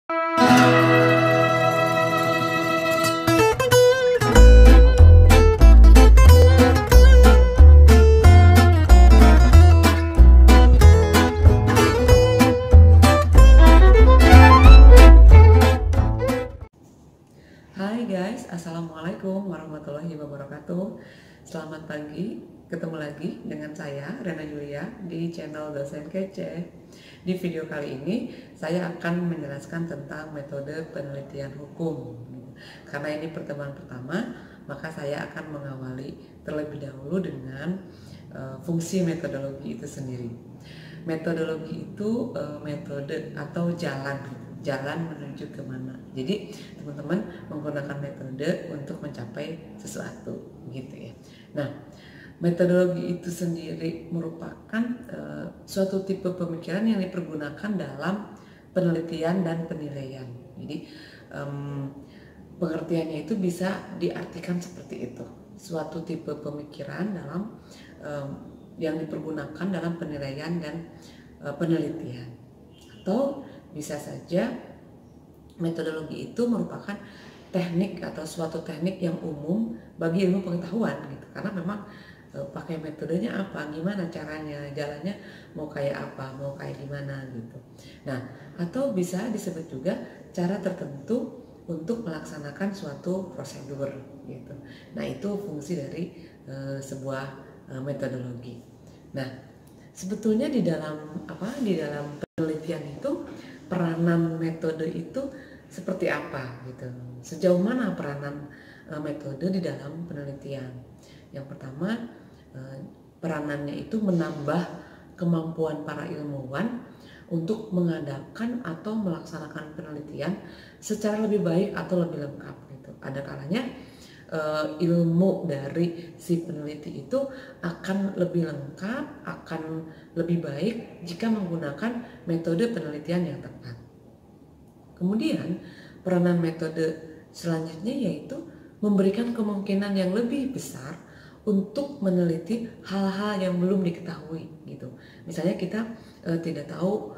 Hai guys, Assalamualaikum warahmatullahi wabarakatuh. Selamat pagi, ketemu lagi dengan saya Rena Julia di channel Dosen Kece. Di video kali ini saya akan menjelaskan tentang metode penelitian hukum. Karena ini pertemuan pertama, maka saya akan mengawali terlebih dahulu dengan fungsi metodologi itu sendiri. Metodologi itu metode atau jalan menuju kemana. Jadi teman-teman menggunakan metode untuk mencapai sesuatu gitu ya. Nah, metodologi itu sendiri merupakan suatu tipe pemikiran yang dipergunakan dalam penelitian dan penilaian. Jadi pengertiannya itu bisa diartikan seperti itu, suatu tipe pemikiran dalam yang dipergunakan dalam penilaian dan penelitian. Atau bisa saja metodologi itu merupakan teknik atau suatu teknik yang umum bagi ilmu pengetahuan gitu. Karena memang pakai metodenya apa, gimana caranya, jalannya mau kayak apa, mau kayak gimana gitu. Nah, atau bisa disebut juga cara tertentu untuk melaksanakan suatu prosedur gitu. Nah, itu fungsi dari sebuah metodologi. Nah, sebetulnya di dalam penelitian itu peranan metode itu seperti apa gitu. Sejauh mana peranan metode di dalam penelitian? Yang pertama, peranannya itu menambah kemampuan para ilmuwan untuk mengadakan atau melaksanakan penelitian secara lebih baik atau lebih lengkap gitu. Ada kalanya ilmu dari si peneliti itu akan lebih lengkap, akan lebih baik jika menggunakan metode penelitian yang tepat. Kemudian peranan metode selanjutnya yaitu memberikan kemungkinan yang lebih besar untuk meneliti hal-hal yang belum diketahui gitu. Misalnya kita tidak tahu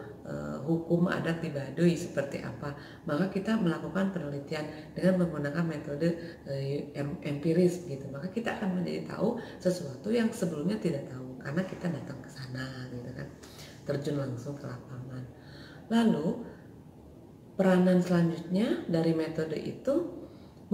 hukum adat di Baduy seperti apa, maka kita melakukan penelitian dengan menggunakan metode empiris gitu. Maka kita akan menjadi tahu sesuatu yang sebelumnya tidak tahu karena kita datang ke sana gitu kan, terjun langsung ke lapangan. Lalu peranan selanjutnya dari metode itu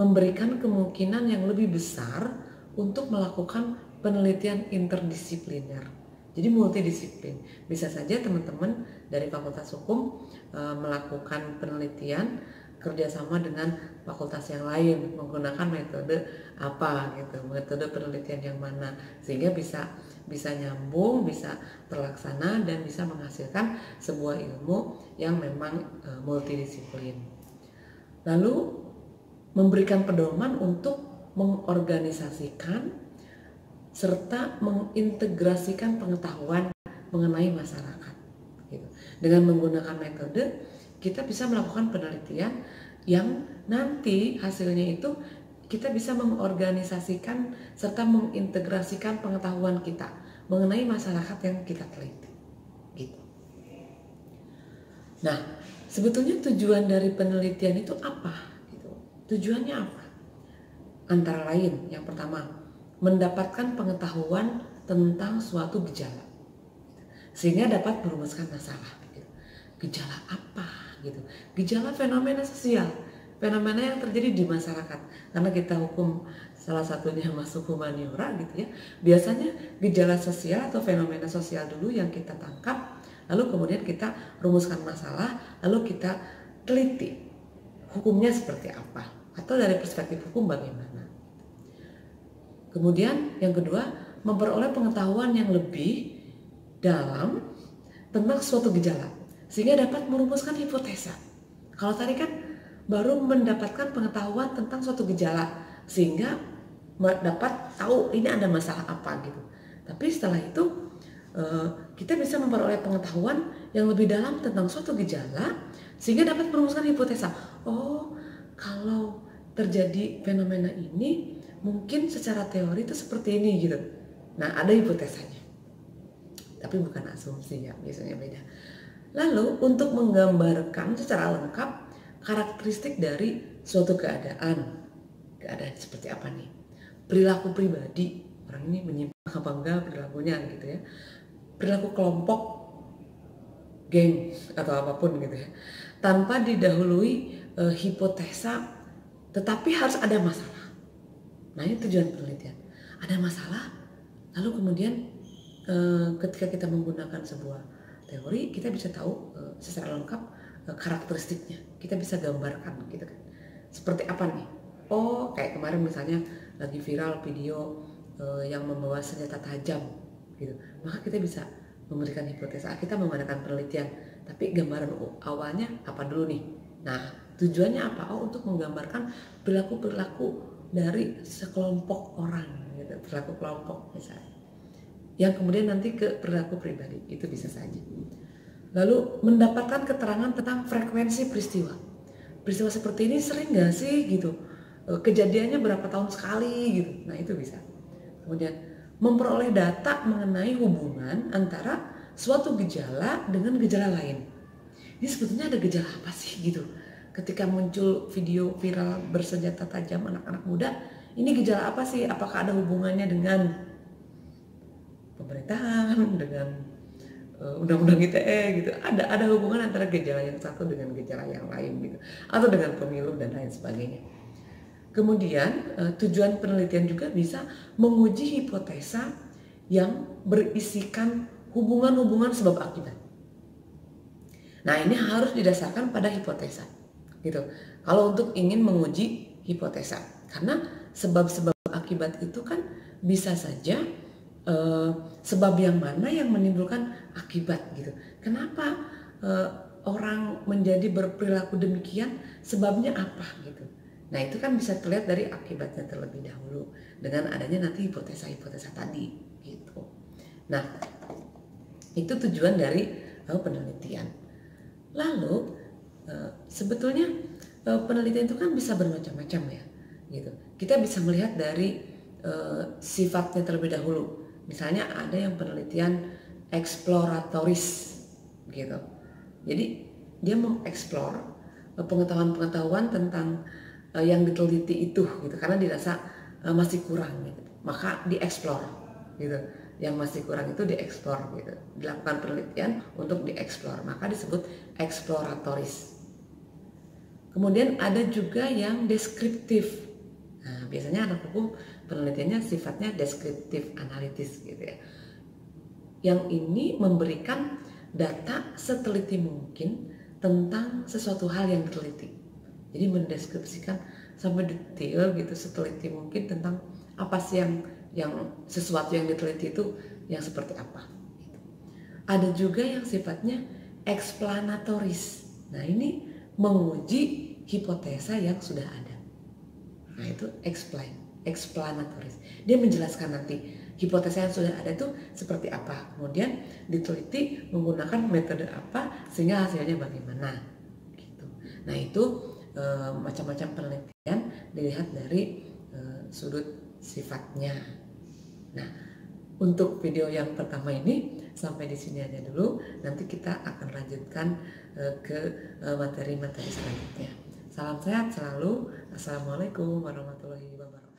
memberikan kemungkinan yang lebih besar untuk melakukan penelitian interdisipliner. Jadi multidisiplin. Bisa saja teman-teman dari Fakultas Hukum melakukan penelitian kerjasama dengan fakultas yang lain menggunakan metode apa gitu, metode penelitian yang mana, sehingga bisa nyambung, bisa terlaksana dan bisa menghasilkan sebuah ilmu yang memang multidisiplin. Lalu memberikan pedoman untuk mengorganisasikan serta mengintegrasikan pengetahuan mengenai masyarakat gitu. Dengan menggunakan metode kita bisa melakukan penelitian yang nanti hasilnya itu kita bisa mengorganisasikan serta mengintegrasikan pengetahuan kita mengenai masyarakat yang kita teliti gitu. Nah, sebetulnya tujuan dari penelitian itu apa gitu. Tujuannya apa? Antara lain yang pertama, mendapatkan pengetahuan tentang suatu gejala sehingga dapat merumuskan masalah gitu. Gejala apa gitu, gejala fenomena sosial, fenomena yang terjadi di masyarakat. Karena kita hukum salah satunya masuk humaniora gitu ya, biasanya gejala sosial atau fenomena sosial dulu yang kita tangkap, lalu kemudian kita rumuskan masalah, lalu kita teliti hukumnya seperti apa atau dari perspektif hukum bagaimana. Kemudian yang kedua, memperoleh pengetahuan yang lebih dalam tentang suatu gejala sehingga dapat merumuskan hipotesa. Kalau tadi kan baru mendapatkan pengetahuan tentang suatu gejala sehingga dapat tahu ini ada masalah apa gitu. Tapi setelah itu kita bisa memperoleh pengetahuan yang lebih dalam tentang suatu gejala sehingga dapat merumuskan hipotesa. Oh, kalau terjadi fenomena ini mungkin secara teori itu seperti ini gitu. Nah, ada hipotesanya. Tapi bukan asumsi ya, biasanya beda. Lalu untuk menggambarkan secara lengkap karakteristik dari suatu keadaan seperti apa nih, perilaku pribadi orang ini menyimpang apa enggak perilakunya gitu ya, perilaku kelompok, geng atau apapun gitu ya, tanpa didahului hipotesa, tetapi harus ada masalah. Nah ini tujuan penelitian, ada masalah, lalu kemudian ketika kita menggunakan sebuah teori, kita bisa tahu secara lengkap karakteristiknya, kita bisa gambarkan gitu kan, seperti apa nih. Oh kayak kemarin misalnya lagi viral video yang membawa senjata tajam gitu, maka kita bisa memberikan hipotesa, kita menggunakan penelitian, tapi gambaran awalnya apa dulu nih. Nah tujuannya apa? Oh untuk menggambarkan perilaku dari sekelompok orang gitu, perilaku kelompok misalnya, yang kemudian nanti ke perilaku pribadi, itu bisa saja. Lalu mendapatkan keterangan tentang frekuensi peristiwa. Peristiwa seperti ini sering nggak sih gitu? Kejadiannya berapa tahun sekali gitu? Nah itu bisa. Kemudian memperoleh data mengenai hubungan antara suatu gejala dengan gejala lain. Ini sebetulnya ada gejala apa sih gitu? Ketika muncul video viral bersenjata tajam anak-anak muda, ini gejala apa sih? Apakah ada hubungannya dengan pemerintahan, dengan undang-undang ITE gitu? Ada hubungan antara gejala yang satu dengan gejala yang lain gitu, atau dengan pemilu dan lain sebagainya. Kemudian tujuan penelitian juga bisa menguji hipotesa yang berisikan hubungan-hubungan sebab akibat. Nah ini harus didasarkan pada hipotesa gitu. Kalau untuk ingin menguji hipotesa, karena sebab-sebab akibat itu kan bisa saja sebab yang mana yang menimbulkan akibat gitu. Kenapa orang menjadi berperilaku demikian, sebabnya apa gitu. Nah itu kan bisa terlihat dari akibatnya terlebih dahulu dengan adanya nanti hipotesa-hipotesa tadi gitu. Nah itu tujuan dari penelitian. Lalu sebetulnya penelitian itu kan bisa bermacam-macam ya gitu. Kita bisa melihat dari sifatnya terlebih dahulu. Misalnya ada yang penelitian eksploratoris gitu. Jadi dia mengeksplor pengetahuan-pengetahuan tentang yang diteliti itu gitu, karena dirasa masih kurang gitu, maka dieksplor gitu. Yang masih kurang itu dieksplor gitu, dilakukan penelitian untuk dieksplor, maka disebut eksploratoris. Kemudian ada juga yang deskriptif. Nah, biasanya anak hukum penelitiannya sifatnya deskriptif analitis gitu ya. Yang ini memberikan data seteliti mungkin tentang sesuatu hal yang diteliti. Jadi mendeskripsikan sampai detail gitu, seteliti mungkin tentang apa sih yang sesuatu yang diteliti itu yang seperti apa. Ada juga yang sifatnya eksplanatoris. Nah ini menguji hipotesa yang sudah ada. Nah itu explanatoris. Dia menjelaskan nanti hipotesa yang sudah ada itu seperti apa. Kemudian diteliti menggunakan metode apa sehingga hasilnya bagaimana. Gitu. Nah itu macam-macam penelitian dilihat dari sudut sifatnya. Nah, untuk video yang pertama ini sampai di sini aja dulu. Nanti kita akan lanjutkan ke materi-materi selanjutnya. Salam sehat selalu. Assalamualaikum warahmatullahi wabarakatuh.